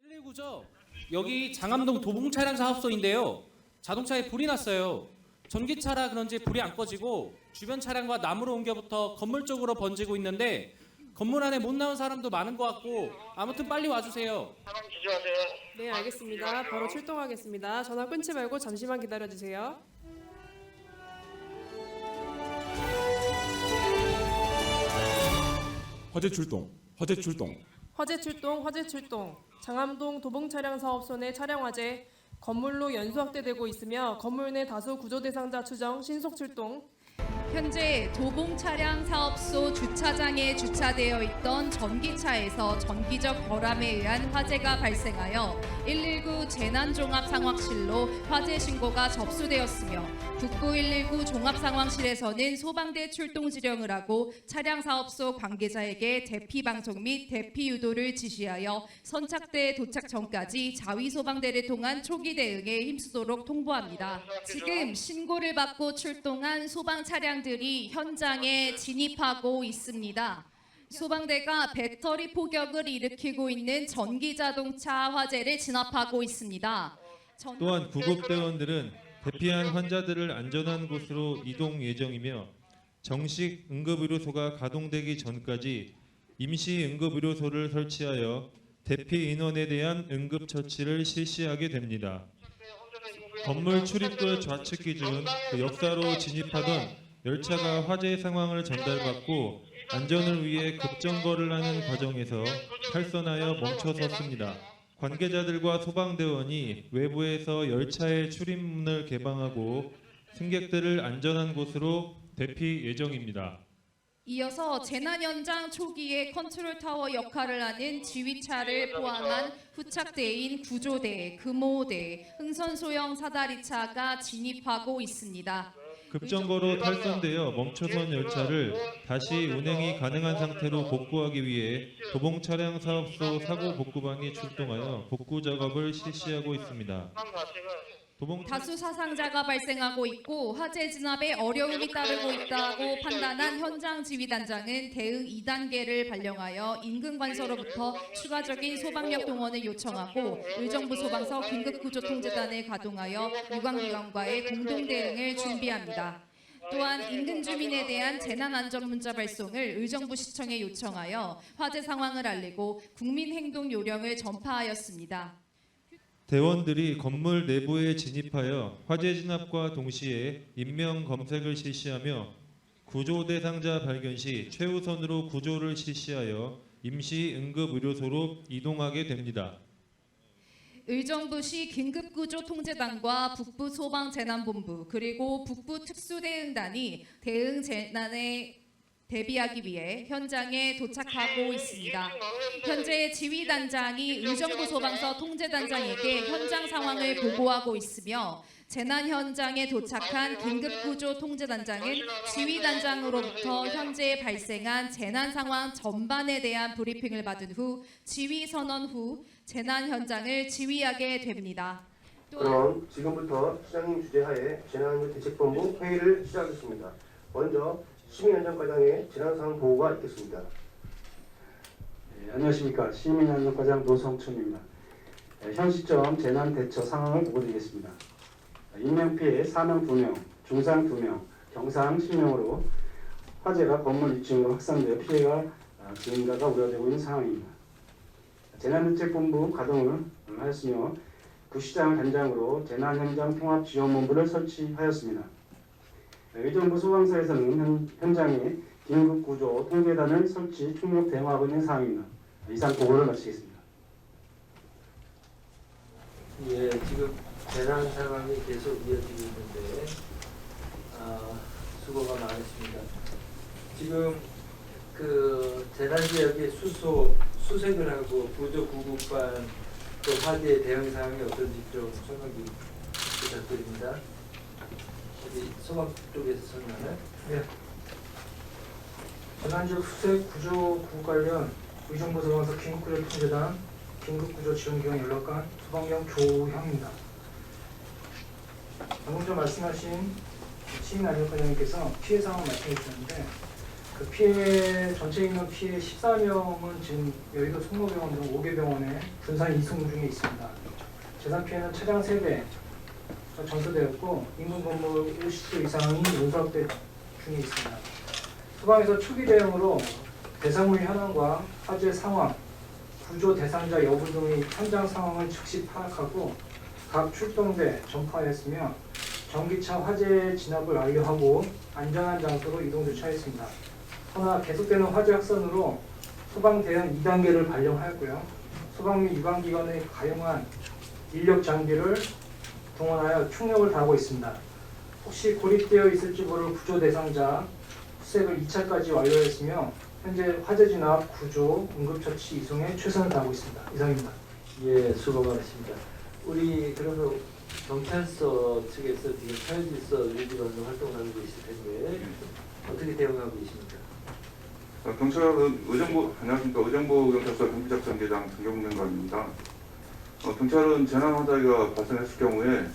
119죠. 여기 장암동 도봉차량 사업소인데요. 자동차에 불이 났어요. 전기차라 그런지 불이 안 꺼지고 주변 차량과 나무로 옮겨부터 건물 쪽으로 번지고 있는데 건물 안에 못 나온 사람도 많은 것 같고 아무튼 빨리 와주세요. 상황 지지하세요. 네, 알겠습니다. 바로 출동하겠습니다. 전화 끊지 말고 잠시만 기다려주세요. 화재 출동, 화재 출동. 화재 출동, 화재 출동. 장암동 도봉차량 사업소 내 차량 화재. 건물로 연수 확대되고 있으며 건물 내 다수 구조 대상자 추정 신속 출동. 현재 도봉 차량 사업소 주차장에 주차되어 있던 전기차에서 전기적 결함에 의한 화재가 발생하여 119 재난종합상황실로 화재 신고가 접수되었으며 북부 119 종합상황실에서는 소방대 출동 지령을 하고 차량 사업소 관계자에게 대피 방송 및 대피 유도를 지시하여 선착대 도착 전까지 자위 소방대를 통한 초기 대응에 힘쓰도록 통보합니다. 지금 신고를 받고 출동한 소방 차량들이 현장에 진입하고 있습니다. 소방대가 배터리 폭격을 일으키고 있는 전기자동차 화재를 진압하고 있습니다. 또한 구급대원들은 대피한 환자들을 안전한 곳으로 이동 예정이며 정식 응급의료소가 가동되기 전까지 임시 응급의료소를 설치하여 대피 인원에 대한 응급처치를 실시하게 됩니다. 건물 출입구 좌측 기준 역사로 진입하던 열차가 화재 상황을 전달받고 안전을 위해 급정거를 하는 과정에서 탈선하여 멈춰섰습니다. 관계자들과 소방대원이 외부에서 열차의 출입문을 개방하고 승객들을 안전한 곳으로 대피 예정입니다. 이어서 재난 현장 초기에 컨트롤 타워 역할을 하는 지휘차를 포함한 후착대인 구조대, 금호대, 흥선소형 사다리차가 진입하고 있습니다. 급정거로 탈선되어 멈춰선 열차를 다시 운행이 가능한 상태로 복구하기 위해 도봉차량 사업소 사고 복구반이 출동하여 복구 작업을 실시하고 있습니다. 다수 사상자가 발생하고 있고 화재 진압에 어려움이 따르고 있다고 판단한 현장 지휘단장은 대응 2단계를 발령하여 인근 관서로부터 추가적인 소방력 동원을 요청하고 의정부 소방서 긴급구조통제단을 가동하여 유관기관과의 공동 대응을 준비합니다. 또한 인근 주민에 대한 재난안전문자 발송을 의정부 시청에 요청하여 화재 상황을 알리고 국민행동 요령을 전파하였습니다. 대원들이 건물 내부에 진입하여 화재 진압과 동시에 인명 검색을 실시하며 구조 대상자 발견 시 최우선으로 구조를 실시하여 임시 응급의료소로 이동하게 됩니다. 의정부시 긴급구조통제단과 북부소방재난본부 그리고 북부특수대응단이 대응 재난에 대비하기 위해 현장에 도착하고 있습니다. 현재 지휘단장이 의정부 소방서 통제단장에게 현장 상황을 보고하고 있으며 재난 현장에 도착한 긴급구조 통제단장은 지휘단장으로부터 현재 발생한 재난 상황 전반에 대한 브리핑을 받은 후 지휘 선언 후 재난 현장을 지휘하게 됩니다. 그럼 지금부터 시장님 주재하에 재난대책본부 회의를 시작하겠습니다. 먼저 시민안전과장의 재난상황 보고가 있겠습니다. 네, 안녕하십니까. 시민안전과장 노성춘입니다. 현 시점 재난대처 상황을 보고드리겠습니다. 인명피해 사망 2명, 중상 2명, 경상 10명으로 화재가 건물 2층으로 확산되어 피해가 증가가 우려되고 있는 상황입니다. 재난대책본부 가동을 하였으며 구시장 단장으로 재난현장통합지원본부를 설치하였습니다. 의정부 소방서에서는 현장에 긴급구조 통제단을 설치 총력 대응하고 있는 상황입니다. 이상 보고를 마치겠습니다. 예, 지금 재난 상황이 계속 이어지고 있는데 수고가 많으십니다. 지금 그 재난 지역의 수색을 하고 구조 구급반 또 화재 대응 사항이 어떤지 좀 설명 좀 부탁드립니다. 소방 쪽에서 설명을. 네. 재난지역 수색 구조 구급 관련 의정부 소방서 긴급구조 통제단 긴급구조지원기관 연락관 소방경 조형입니다. 방금 전 말씀하신 시민안전과장님께서 피해 상황 말씀해 주셨는데 그 피해 전체 인명 피해 14명은 지금 여의도 성모병원 등 5개 병원에 분산 이송 중에 있습니다. 재산 피해는 차량 3대 전소되었고 인근 건물 50도 이상이 연소확대 중에 있습니다. 소방에서 초기 대응으로 대상물 현황과 화재 상황, 구조 대상자 여부 등의 현장 상황을 즉시 파악하고 각 출동대 전파하였으며 전기차 화재 진압을 완료하고 안전한 장소로 이동 조치하였습니다. 그러나 계속되는 화재 확산으로 소방 대응 2단계를 발령하였고요. 소방 및 유관기관에 가용한 인력 장비를 동원하여 총력을 다하고 있습니다. 혹시 고립되어 있을지 모를 구조 대상자 수색을 2차까지 완료했으며 현재 화재 진압, 구조, 응급처치 이송에 최선을 다하고 있습니다. 이상입니다. 예, 수고 많으십니다. 우리 그러면 경찰서 측에서 지금 사회질서 유지하는 활동을 하고 계실 텐데 어떻게 대응하고 계십니까? 경찰은 안녕하십니까. 의정부 경찰서 경비작전계장 정경련관입니다. 경찰은 재난 화재가 발생했을 경우에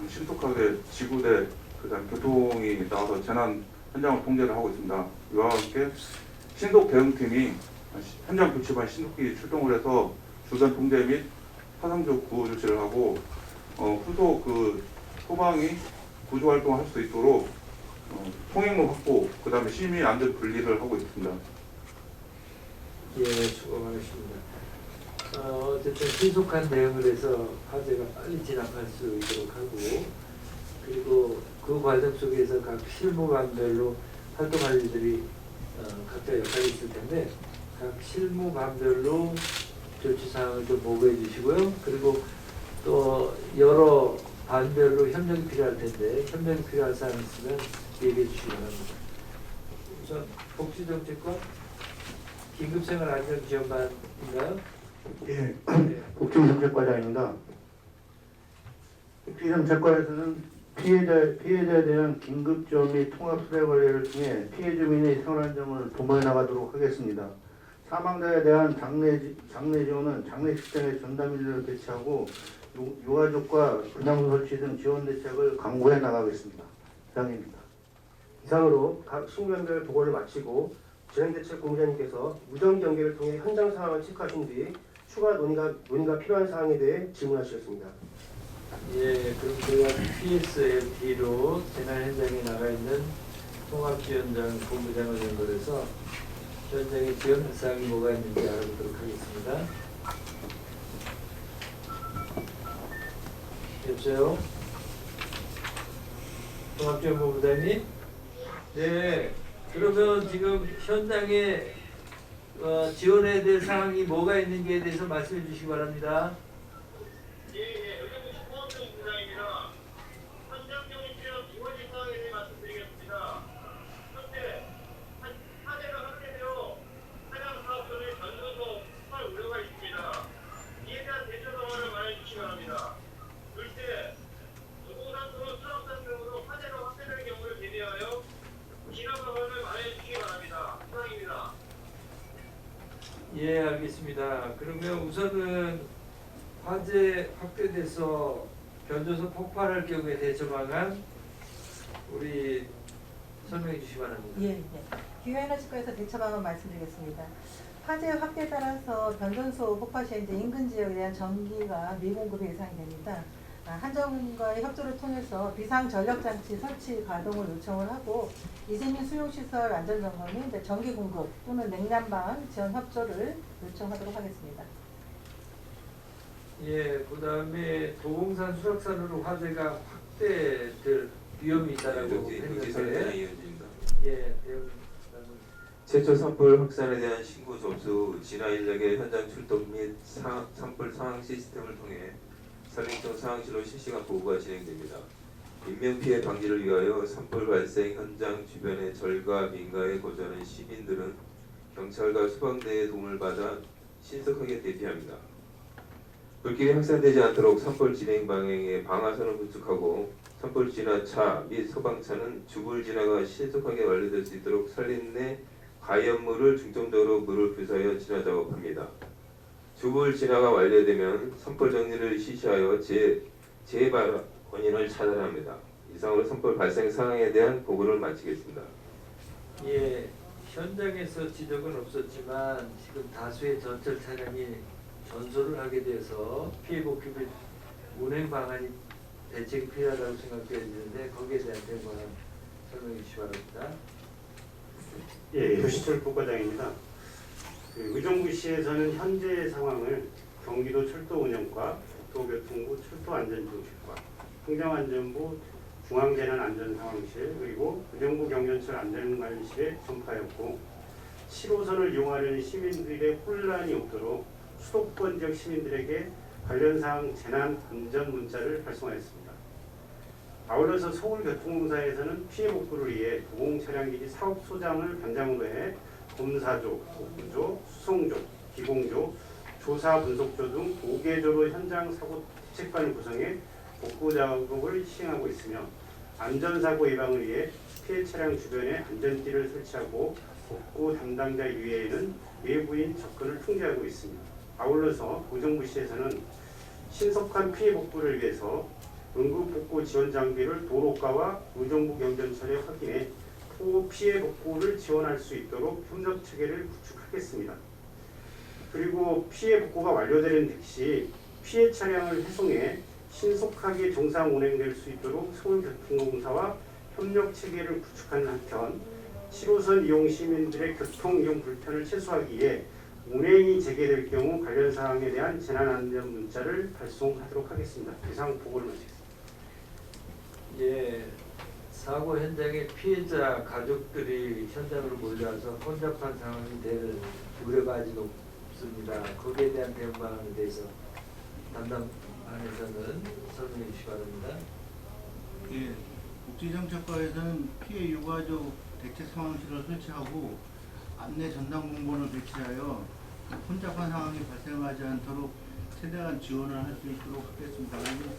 신속하게 지구대 그다음 교통이 나와서 재난 현장을 통제를 하고 있습니다. 이와 함께 신속 대응팀이 현장 불치반 신속히 출동을 해서 주변 통제 및 화상적 구호 조치를 하고 후속 그 소방이 구조 활동을 할 수 있도록 통행로 확보, 그다음에 시민 안전 분리를 하고 있습니다. 예, 수고 많으십니다. 어쨌든 신속한 대응을 해서 화재가 빨리 진압할 수 있도록 하고 그리고 그 과정 속에서 각 실무반별로 활동할 일들이 각자 역할이 있을 텐데 각 실무반별로 조치사항을 좀 보고해 주시고요. 그리고 또 여러 반별로 협력이 필요할 텐데 협력이 필요한 사항 있으면 얘기해 주시기 바랍니다. 우선 복지정책과 긴급생활안전지원반인가요? 예, 복지정책과장입니다. 복지정책과에서는 피해자에 대한 긴급지원 및 통합수대 관리를 통해 피해 주민의 생활안정을 도모해 나가도록 하겠습니다. 사망자에 대한 장례 지원은 장례식장에 전담인을 배치하고 유가족과 분향소 설치 등 지원 대책을 강구해 나가겠습니다. 이상입니다. 이상으로 각 신변별 보고를 마치고 진행대책본부장님께서 무전 경계를 통해 현장 상황을 체크하신 뒤 추가 논의가 필요한 사항에 대해 질문하시겠습니다. 예, 그럼 제가 PSLP로 재난 현장에 나가 있는 통합지원장 본부장을 연결해서 현장에 지원 사항이 뭐가 있는지 알아보도록 하겠습니다. 여보세요? 통합지원본부장님? 네, 그러면 지금 현장에 지원해야 될 사항이 뭐가 있는지에 대해서 말씀해 주시기 바랍니다. 예, 알겠습니다. 그러면 우선은 화재 확대돼서 변조소 폭발할 경우에 대처 방안 우리 설명해 주시기 바랍니다. 예, 기후에너지과에서 대처 방안 말씀드리겠습니다. 화재 확대에 따라서 변전소 폭발 시에 이제 인근 지역에 대한 전기가 미공급이 예상이 됩니다. 한전과의 협조를 통해서 비상 전력 장치 설치 가동을 요청을 하고 이재민 수용시설 안전점검 및 전기 공급 또는 냉난방 지원 협조를 요청하도록 하겠습니다. 예, 그다음에 도봉산 수락산으로 화재가 확대될 위험이 있다라고 했는데 예, 최초 산불 확산에 대한 신고 접수, 진화 인력의 현장 출동 및 산불 상황 시스템을 통해 산림청 상황실로 실시간 보고가 진행됩니다. 인명피해 방지를 위하여 산불 발생 현장 주변의 절과 민가에 거주하는 시민들은 경찰과 소방대의 도움을 받아 신속하게 대피합니다. 불길이 확산되지 않도록 산불 진행 방향에 방화선을 구축하고 산불 진화차 및 소방차는 주불 진화가 신속하게 완료될 수 있도록 산림 내 가연물을 중점적으로 물을 분사하여 진화 작업합니다. 주불 진화가 완료되면 산불 정리를 실시하여 재발 원인을 차단합니다. 이상으로 산불 발생 상황에 대한 보고를 마치겠습니다. 예, 현장에서 지적은 없었지만 지금 다수의 전철 차량이 전소를 하게 돼서 피해 복귀 및 운행 방안이 대책이 필요하다고 생각되는데 거기에 대한 대응을 설명해 주시기 바랍니다. 예, 도시철 국과장입니다. 의정부시에서는 현재 상황을 경기도 철도 운영과 국토교통부 철도안전중심과 행정안전부 중앙재난안전상황실 그리고 의정부 경전철 안전관리실에 전파했고 7호선을 이용하려는 시민들의 혼란이 없도록 수도권 지역 시민들에게 관련 사항 재난 안전 문자를 발송하였습니다. 아울러서 서울교통공사에서는 피해 복구를 위해 도봉차량기지 사업소장을 반장으로 해 검사조, 복구조, 수송조, 기공조, 조사 분석조 등 5개조로 현장 사고 대책반을 구성해 복구 작업을 시행하고 있으며 안전사고 예방을 위해 피해 차량 주변에 안전띠를 설치하고 복구 담당자 이외에는 외부인 접근을 통제하고 있습니다. 아울러서 의정부시에서는 신속한 피해 복구를 위해서 응급복구 지원 장비를 도로가와 의정부 경전철에 확인해 피해 복구를 지원할 수 있도록 협력 체계를 구축하겠습니다. 그리고 피해 복구가 완료되는 즉시 피해 차량을 회송해 신속하게 정상 운행될 수 있도록 서울교통공사와 협력 체계를 구축하는 한편 7호선 이용 시민들의 교통 이용 불편을 최소화하기 위해 운행이 재개될 경우 관련 사항에 대한 재난안전 문자를 발송하도록 하겠습니다. 이상 보고를 마치겠습니다. 예, 사고 현장에 피해자 가족들이 현장으로 몰려와서 혼잡한 상황이 될 우려가 아직 높습니다. 거기에 대한 대응 방안에 대해서 담당반에서는 설명해 주시기 바랍니다. 예, 국제정책과에서는 피해 유가족 대책 상황실을 설치하고 안내 전담 공무원을 배치하여 혼잡한 상황이 발생하지 않도록 최대한 지원을 할 수 있도록 하겠습니다. 그리고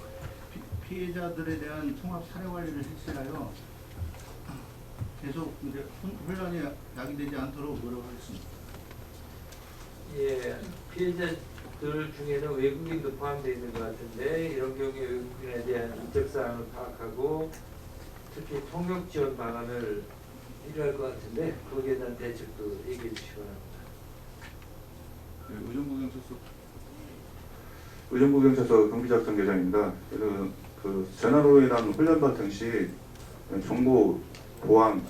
피해자들에 대한 통합 사례 관리를 실시하여 계속 이제 혼란이 야기되지 않도록 노력하겠습니다. 예, 피해자들 중에는 외국인도 포함되어 있는 것 같은데 이런 경우에 외국인에 대한 인적 사항을 파악하고 특히 통역 지원 방안을 필요할 것 같은데 거기에 대한 대책도 얘기해 주시기 바랍니다. 의정부경찰서 경비작전계장입니다. 그 재난으로 인한 훈련받은 시 정보, 보안,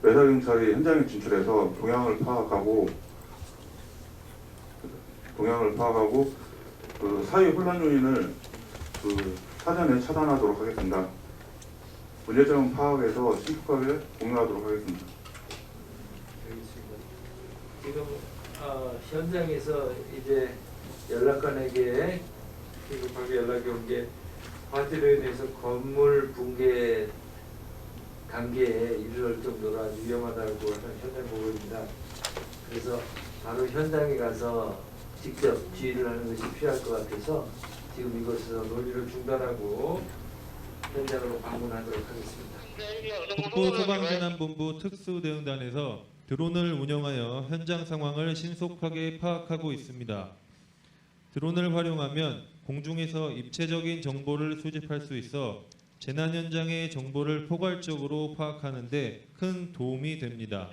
매사경찰이 현장에 진출해서 동향을 파악하고 그 사회 혼란 요인을 사전에 차단하도록 하겠습니다. 문제점 파악해서 신속하게 공유하도록 하겠습니다. 알겠습니다. 지금 현장에서 이제 연락관에게 긴급하게 연락이 온 게 화재로 인해서 건물 붕괴 단계에 이르를 정도로 아주 위험하다고 하는 현장 보고입니다. 그래서 바로 현장에 가서 직접 지휘를 하는 것이 필요할 것 같아서 지금 이것에서 논의를 중단하고 현장으로 방문하도록 하겠습니다. 국토소방재난본부 특수대응단에서 드론을 운영하여 현장 상황을 신속하게 파악하고 있습니다. 드론을 활용하면 공중에서 입체적인 정보를 수집할 수 있어 재난 현장의 정보를 포괄적으로 파악하는 데 큰 도움이 됩니다.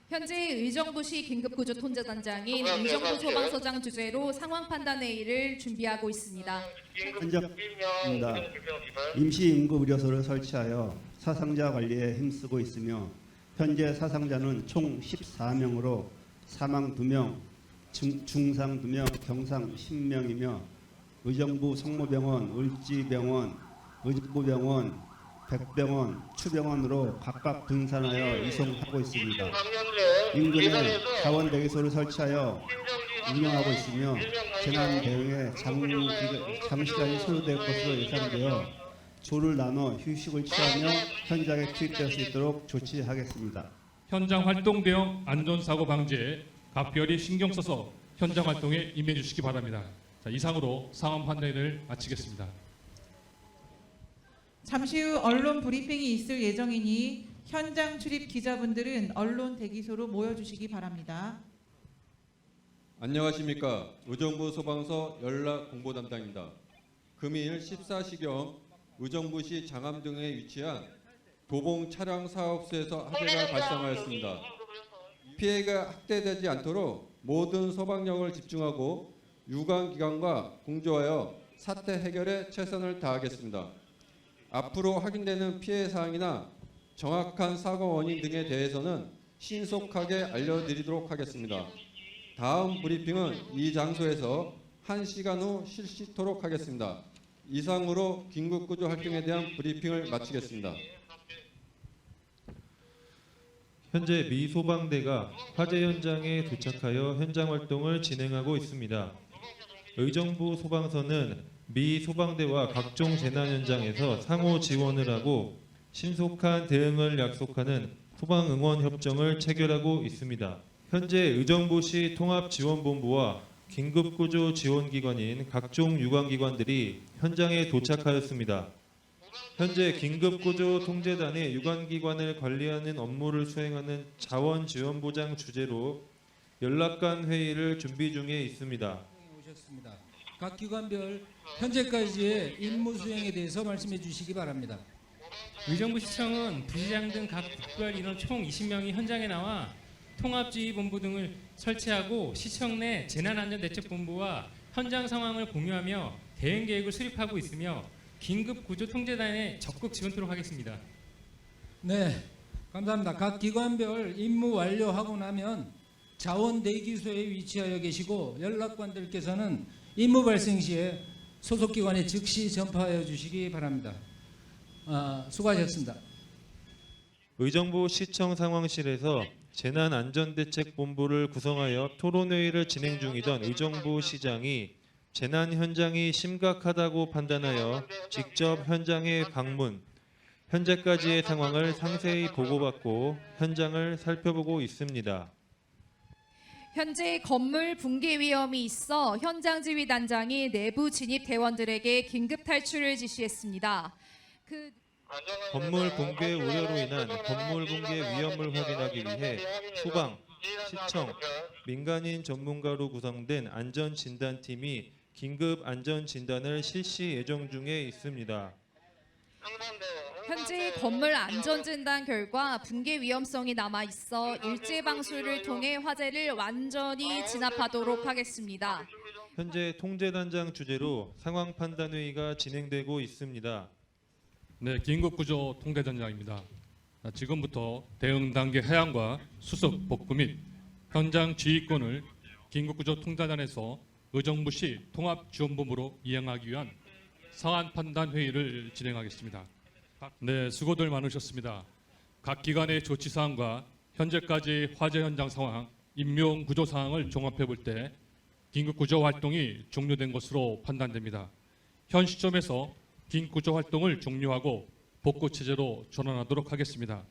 현재 의정부시 긴급구조통제단장인 의정부 소방서장 주재로 상황 판단 회의를 준비하고 있습니다. 현장입니다. 임시 응급 의료소를 설치하여 사상자 관리에 힘쓰고 있으며 현재 사상자는 총 14명으로 사망 2명, 중상 2명, 경상 10명이며 의정부 성모병원, 을지병원, 의정부병원, 백병원, 추병원으로 각각 분산하여 이송하고 있습니다. 인근에 자원대기소를 설치하여 운영하고 있으며 재난 대응에 장시간이 소요될 것으로 예상되어 조를 나눠 휴식을 취하며 현장에 투입될 수 있도록 조치하겠습니다. 현장 활동 대응 안전사고 방지에 각별히 신경 써서 현장 활동에 임해 주시기 바랍니다. 자, 이상으로 상황 판단을 마치겠습니다. 잠시 후 언론 브리핑이 있을 예정이니 현장 출입 기자분들은 언론 대기소로 모여주시기 바랍니다. 안녕하십니까. 의정부 소방서 연락 공보 담당입니다. 금일 14시경 의정부시 장암동에 위치한 도봉 차량 사업소에서 화재가 발생하였습니다. 피해가 확대되지 않도록 모든 소방력을 집중하고 유관기관과 공조하여 사태 해결에 최선을 다하겠습니다. 앞으로 확인되는 피해 사항이나 정확한 사고 원인 등에 대해서는 신속하게 알려드리도록 하겠습니다. 다음 브리핑은 이 장소에서 1시간 후 실시토록 하겠습니다. 이상으로 긴급구조 활동에 대한 브리핑을 마치겠습니다. 현재 미 소방대가 화재 현장에 도착하여 현장 활동을 진행하고 있습니다. 의정부 소방서는 미 소방대와 각종 재난 현장에서 상호 지원을 하고 신속한 대응을 약속하는 소방응원협정을 체결하고 있습니다. 현재 의정부시 통합지원본부와 긴급구조지원기관인 각종 유관기관들이 현장에 도착하였습니다. 현재 긴급구조통제단의 유관기관을 관리하는 업무를 수행하는 자원지원보장 주제로 연락관 회의를 준비 중에 있습니다. 오셨습니다. 각 기관별 현재까지의 임무 수행에 대해서 말씀해 주시기 바랍니다. 의정부시청은 부시장 등 각 국별 인원 총 20명이 현장에 나와 통합지휘본부 등을 설치하고 시청 내 재난안전대책본부와 현장 상황을 공유하며 대응 계획을 수립하고 있으며 긴급구조통제단에 적극 지원토록 하겠습니다. 네, 감사합니다. 각 기관별 임무 완료하고 나면 자원대기소에 위치하여 계시고 연락관들께서는 임무 발생 시에 소속 기관에 즉시 전파하여 주시기 바랍니다. 수고하셨습니다. 의정부 시청 상황실에서 재난안전대책본부를 구성하여 토론회의를 진행 중이던 의정부 시장이 재난 현장이 심각하다고 판단하여 직접 현장에 방문, 현재까지의 상황을 상세히 보고받고 현장을 살펴보고 있습니다. 현재 건물 붕괴 위험이 있어 현장 지휘단장이 내부 진입 대원들에게 긴급 탈출을 지시했습니다. 건물 붕괴 우려로 인한 건물 붕괴 위험을 확인하기 위해 소방, 시청, 민간인 전문가로 구성된 안전진단팀이 긴급 안전진단을 실시 예정 중에 있습니다. 현재 건물 안전진단 결과 붕괴 위험성이 남아있어 일제방수를 통해 화재를 완전히 진압하도록 하겠습니다. 현재 통제단장 주재로 상황 판단 회의가 진행되고 있습니다. 네, 긴급구조 통제단장입니다. 지금부터 대응 단계 하향과 수습 복구 및 현장 지휘권을 긴급구조 통제단에서 의정부시 통합지원본부로 이행하기 위한 상황 판단 회의를 진행하겠습니다. 네, 수고들 많으셨습니다. 각 기관의 조치 사항과 현재까지 화재 현장 상황, 인명 구조 사항을 종합해 볼 때 긴급구조 활동이 종료된 것으로 판단됩니다. 현 시점에서 긴급구조 활동을 종료하고 복구 체제로 전환하도록 하겠습니다.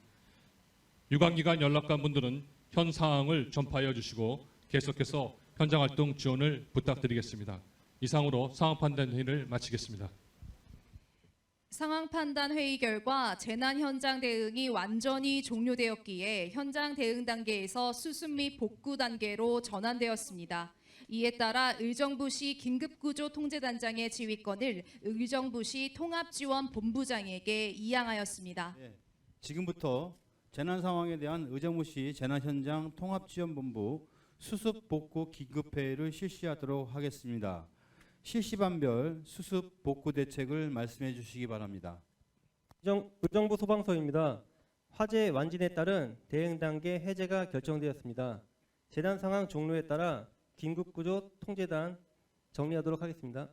유관기관 연락관 분들은 현 상황을 전파하여 주시고 계속해서 현장 활동 지원을 부탁드리겠습니다. 이상으로 상황 판단 회의를 마치겠습니다. 상황 판단 회의 결과 재난 현장 대응이 완전히 종료되었기에 현장 대응 단계에서 수습 및 복구 단계로 전환되었습니다. 이에 따라 의정부시 긴급구조 통제단장의 지휘권을 의정부시 통합지원본부장에게 이양하였습니다. 네, 지금부터 재난 상황에 대한 의정부시 재난현장 통합지원본부 수습 복구 긴급회의를 실시하도록 하겠습니다. 실시반별 수습 복구 대책을 말씀해 주시기 바랍니다. 의정부 소방서입니다. 화재 완진에 따른 대응 단계 해제가 결정되었습니다. 재난 상황 종료에 따라 긴급구조 통제단 정리하도록 하겠습니다.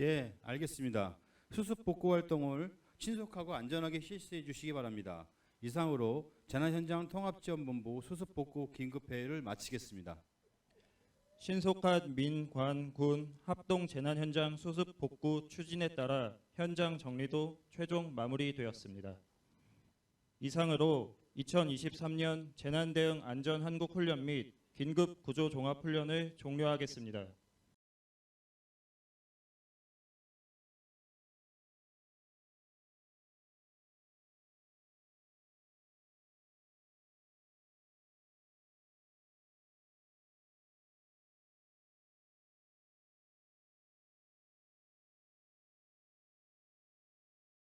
예, 알겠습니다. 수습 복구 활동을 신속하고 안전하게 실시해 주시기 바랍니다. 이상으로 재난현장 통합지원본부 수습 복구 긴급회의를 마치겠습니다. 신속한 민, 관, 군 합동 재난 현장 수습 복구 추진에 따라 현장 정리도 최종 마무리되었습니다. 이상으로 2023년 재난대응 안전한국훈련 및 긴급구조 종합훈련을 종료하겠습니다.